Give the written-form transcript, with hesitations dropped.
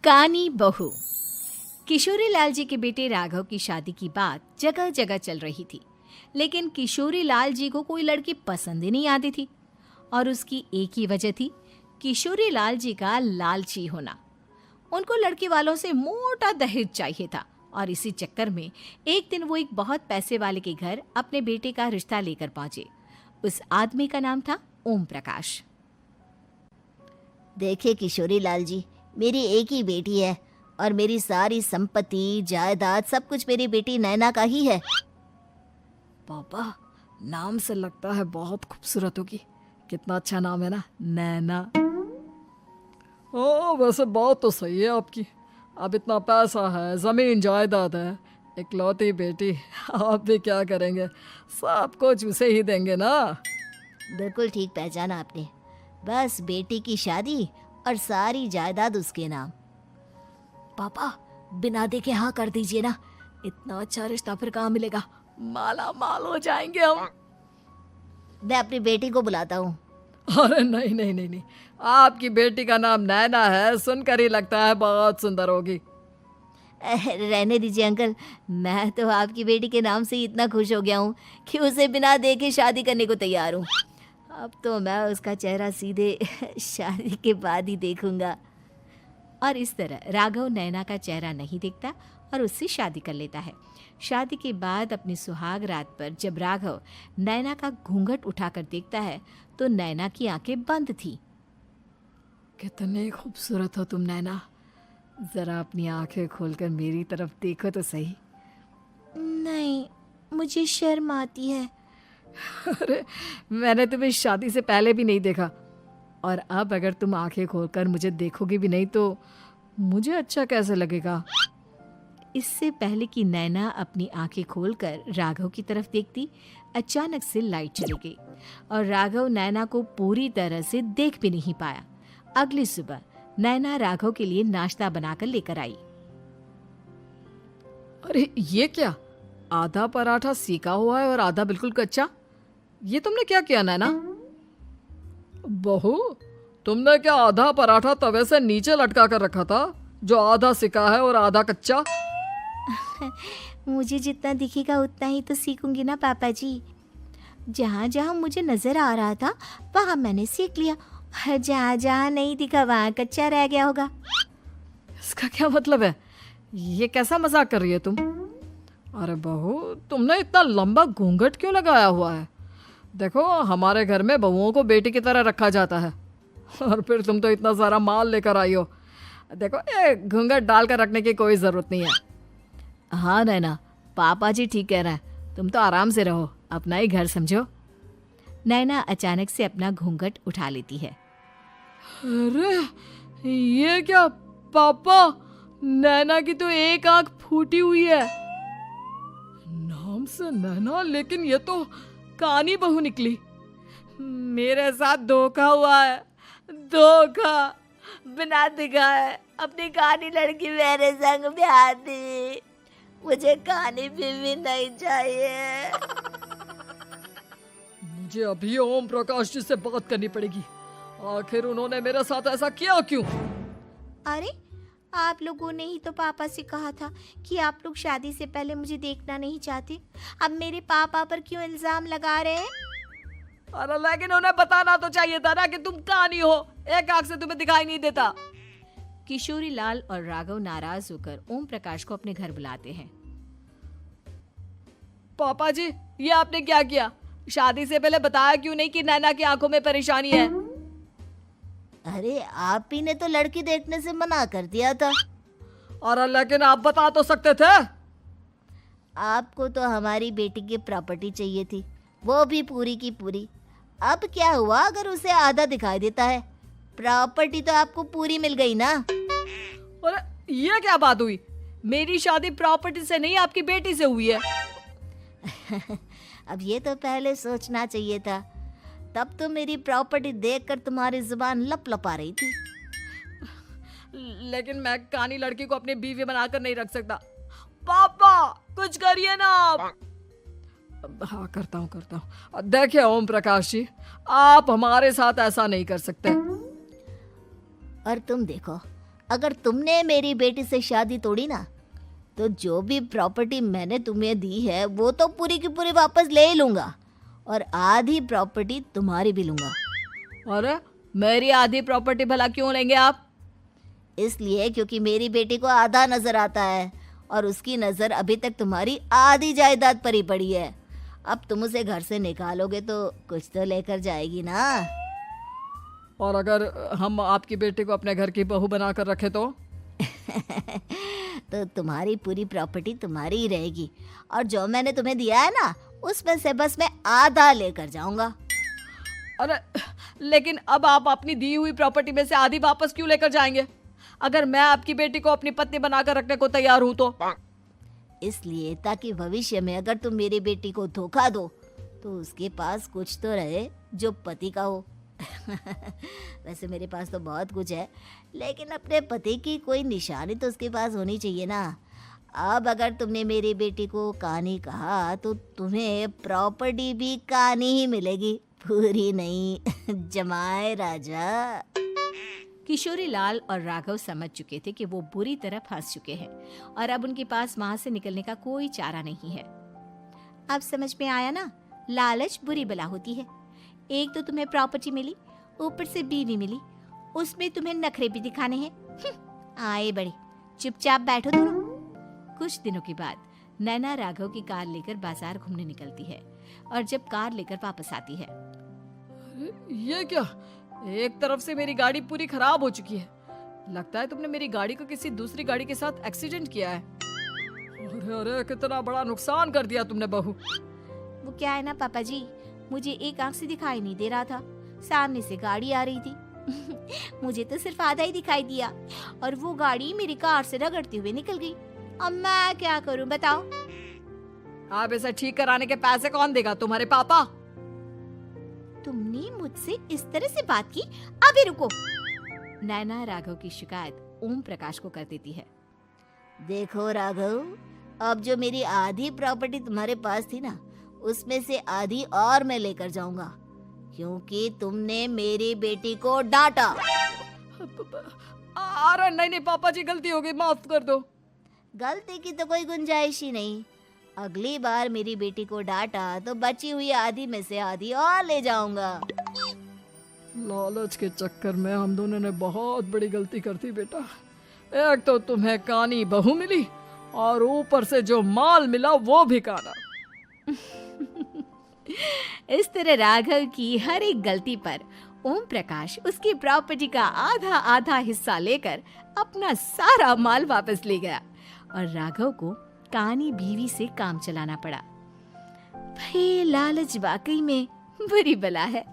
कानी बहू। किशोरी लाल जी के बेटे राघव की शादी की बात जगह जगह चल रही थी, लेकिन किशोरी लाल जी को कोई लड़की पसंद ही नहीं आती थी। और उसकी एक ही वजह थी, किशोरी लाल जी का लालची होना। उनको लड़की वालों से मोटा दहेज चाहिए था और इसी चक्कर में एक दिन वो एक बहुत पैसे वाले के घर अपने बेटे का रिश्ता लेकर पहुंचे। उस आदमी का नाम था ओम प्रकाश। देखिए किशोरी लाल जी, मेरी एक ही बेटी है और मेरी सारी संपत्ति जायदाद सब कुछ मेरी बेटी नैना का ही है। पापा, नाम से लगता है बहुत खूबसूरत होगी। कितना अच्छा नाम है ना, नैना। ओ, वैसे बात तो सही है आपकी। अब इतना पैसा है, जमीन जायदाद है, इकलौती बेटी, आप भी क्या करेंगे? सब कुछ उसे ही देंगे ना। बिल्कुल ठीक पहचाना आपने। बस बेटी की शादी और सारी जायदाद उसके नाम। पापा, बिना देखे हाँ कर दीजिए ना। इतना अच्छा रिश्ता फिर कहाँ मिलेगा? माला माल हो जाएंगे हम। मैं अपनी बेटी को बुलाता हूँ। अरे नहीं नहीं नहीं नहीं, आपकी बेटी का नाम नैना है, सुनकर ही लगता है बहुत सुंदर होगी। रहने दीजिए अंकल, मैं तो आपकी बेटी के नाम से ही इतना खुश हो गया हूँ कि उसे बिना देखे शादी करने को तैयार हूँ। अब तो मैं उसका चेहरा सीधे शादी के बाद ही देखूंगा। और इस तरह राघव नैना का चेहरा नहीं देखता और उससे शादी कर लेता है। शादी के बाद अपनी सुहाग रात पर जब राघव नैना का घूंघट उठाकर देखता है तो नैना की आंखें बंद थी। कितनी खूबसूरत हो तुम नैना, जरा अपनी आंखें खोलकर मेरी तरफ देखो तो सही। नहीं, मुझे शर्म आती है। अरे, मैंने तुम्हें शादी से पहले भी नहीं देखा, और अब अगर तुम आंखें खोलकर मुझे देखोगी भी नहीं तो मुझे अच्छा कैसे लगेगा? इससे पहले कि नैना अपनी आंखें खोलकर राघव की तरफ देखती, अचानक से लाइट चली गई और राघव नैना को पूरी तरह से देख भी नहीं पाया। अगली सुबह नैना राघव के लिए नाश्ता बनाकर लेकर आई। अरे ये क्या, आधा पराठा सीका हुआ है और आधा बिल्कुल कच्चा। ये तुमने क्या किया नैना? बहू, तुमने क्या आधा पराठा तवे से नीचे लटका कर रखा था, जो आधा सिका है और आधा कच्चा? मुझे जितना दिखेगा उतना ही तो सीखूंगी ना पापा जी। जहाँ जहाँ मुझे नजर आ रहा था वहाँ मैंने सीख लिया, जहाँ जहाँ नहीं दिखा वहाँ कच्चा रह गया होगा। इसका क्या मतलब है? ये कैसा मजाक कर रही है तुम? अरे बहू, तुमने इतना लंबा घूंघट क्यों लगाया हुआ है? देखो, हमारे घर में बहुओं को बेटी की तरह रखा जाता है, और फिर तुम तो इतना सारा माल लेकर आई हो। देखो, ये घूंघट डालकर रखने की कोई ज़रूरत नहीं है। हाँ नैना, पापा जी ठीक कह रहे हैं, तुम तो आराम से रहो, अपना ही घर समझो। नैना अचानक से अपना घूंघट उठा लेती है। अरे ये क्या पापा, नैना की तो एक आंख फूटी हुई है। नाम से नैना, लेकिन ये तो कानी बहू निकली। मेरे साथ धोखा हुआ है, धोखा। बिना दिखाए अपनी कानी लड़की मेरे संग ब्याह दी। मुझे कानी बीवी नहीं चाहिए। मुझे अभी ओम प्रकाश जी से बात करनी पड़ेगी। आखिर उन्होंने मेरे साथ ऐसा किया क्यों? अरे, आप लोगों ने ही तो पापा से कहा था कि आप लोग शादी से पहले मुझे देखना नहीं चाहते। अब मेरे पापा पर क्यों इल्जाम लगा रहे हैं? अरे लेकिन उन्हें बताना तो चाहिए था ना कि तुम कानी हो, एक आंख से तुम्हें दिखाई नहीं देता। किशोरी लाल और राघव नाराज होकर ओम प्रकाश को अपने घर बुलाते हैं। पापा जी, ये आपने क्या किया? शादी से पहले बताया क्यों नहीं कि नैना की आंखों में परेशानी है? अरे, आप ही ने तो लड़की देखने से मना कर दिया था। और लेकिन आप बता तो सकते थे। आपको तो हमारी बेटी की प्रॉपर्टी चाहिए थी, वो भी पूरी की पूरी। अब क्या हुआ अगर उसे आधा दिखाई देता है? प्रॉपर्टी तो आपको पूरी मिल गई ना। अरे ये क्या बात हुई? मेरी शादी प्रॉपर्टी से नहीं, आपकी बेटी से हुई है। अब ये तो पहले सोचना चाहिए था, तब तो मेरी प्रॉपर्टी देखकर तुम्हारी जुबान लप लपा रही थी। लेकिन मैं कानी लड़की को अपनी बीवी बनाकर नहीं रख सकता। पापा, कुछ करिए ना आप। हाँ, करता हूँ। देखिए ओम प्रकाश जी, आप हमारे साथ ऐसा नहीं कर सकते। और तुम देखो, अगर तुमने मेरी बेटी से शादी तोड़ी ना, तो जो भी प्रॉपर्टी मैंने तुम्हें दी है वो तो पूरी की पूरी वापस ले ही लूँगा, और आधी प्रॉपर्टी तुम्हारी भी लूँगा। अरे मेरी आधी प्रॉपर्टी भला क्यों लेंगे आप? इसलिए क्योंकि मेरी बेटी को आधा नजर आता है और उसकी नज़र अभी तक तुम्हारी आधी जायदाद पर ही पड़ी है। अब तुम उसे घर से निकालोगे तो कुछ तो लेकर जाएगी ना। और अगर हम आपकी बेटी को अपने घर की बहू बना कर रखे तो? तो तुम्हारी पूरी प्रॉपर्टी तुम्हारी ही रहेगी, और जो मैंने तुम्हें दिया है ना, उसमें से बस मैं आधा लेकर जाऊंगा। अरे लेकिन अब आप अपनी दी हुई प्रॉपर्टी में से आधी वापस क्यों लेकर जाएंगे? अगर मैं आपकी बेटी को अपनी पत्नी बनाकर रखने को तैयार हूं तो? इसलिए ताकि भविष्य में अगर तुम मेरी बेटी को धोखा दो तो उसके पास कुछ तो रहे जो पति का हो। वैसे मेरे पास तो बहुत कुछ है, लेकिन अपने पति की कोई निशानी तो उसके पास होनी चाहिए ना। अब अगर तुमने मेरी बेटी को कानी कहा तो तुम्हें प्रॉपर्टी भी कानी ही मिलेगी, पूरी नहीं। जमाए राजा। किशोरी लाल और राघव समझ चुके थे कि वो बुरी तरह फंस चुके हैं और अब उनके पास वहां से निकलने का कोई चारा नहीं है। अब समझ में आया ना, लालच बुरी बला होती है। एक तो तुम्हें प्रॉपर्टी मिली, ऊपर से बीवी मिली, उसमें तुम्हें नखरे भी दिखाने हैं। आए बड़े, चुपचाप बैठो दोनों। कुछ दिनों के बाद नैना राघव की कार लेकर बाजार घूमने निकलती है और जब कार लेकर वापस आती है, ये क्या? एक तरफ से मेरी गाड़ी पूरी खराब हो चुकी है। लगता है तुमने मेरी गाड़ी को किसी दूसरी गाड़ी के साथ एक्सीडेंट किया है। अरे अरे कितना बड़ा नुकसान कर दिया तुमने बहू। वो क्या है ना पापा जी, मुझे एक आंख से दिखाई नहीं दे रहा था, सामने से गाड़ी आ रही थी। मुझे तो सिर्फ आधा ही दिखाई दिया और वो गाड़ी मेरी कार से रगड़ते हुए निकल गई। अब मैं क्या करूं बताओ? आप इसे ठीक कराने के पैसे कौन देगा? तुम्हारे पापा? तुमने मुझसे इस तरह से बात की? अभी रुको। नैना राघव की शिकायत ओम प्रकाश को कर देती है। देखो राघव, अब जो मेरी आधी प्रॉपर्टी तुम्हारे पास थी ना, उसमें से आधी और मैं लेकर जाऊंगा, क्योंकि तुमने मेरी बेटी को डांटा। अरे नहीं नहीं पापा जी, गलती हो गई, माफ कर दो। गलती की तो कोई गुंजाइश ही नहीं। अगली बार मेरी बेटी को डांटा तो बची हुई आधी में से आधी और ले जाऊंगा। लालच के चक्कर में हम दोनों ने बहुत बड़ी गलती कर दी बेटा। एक तो तुम्हें कानी बहू मिली और ऊपर से जो माल मिला वो भी काना। इस तरह राघव की हर एक गलती पर ओम प्रकाश उसकी प्रॉपर्टी का आधा आधा हिस्सा लेकर अपना सारा माल वापस ले गया और राघव को कानी बीवी से काम चलाना पड़ा। भाई लालच वाकई में बुरी बला है।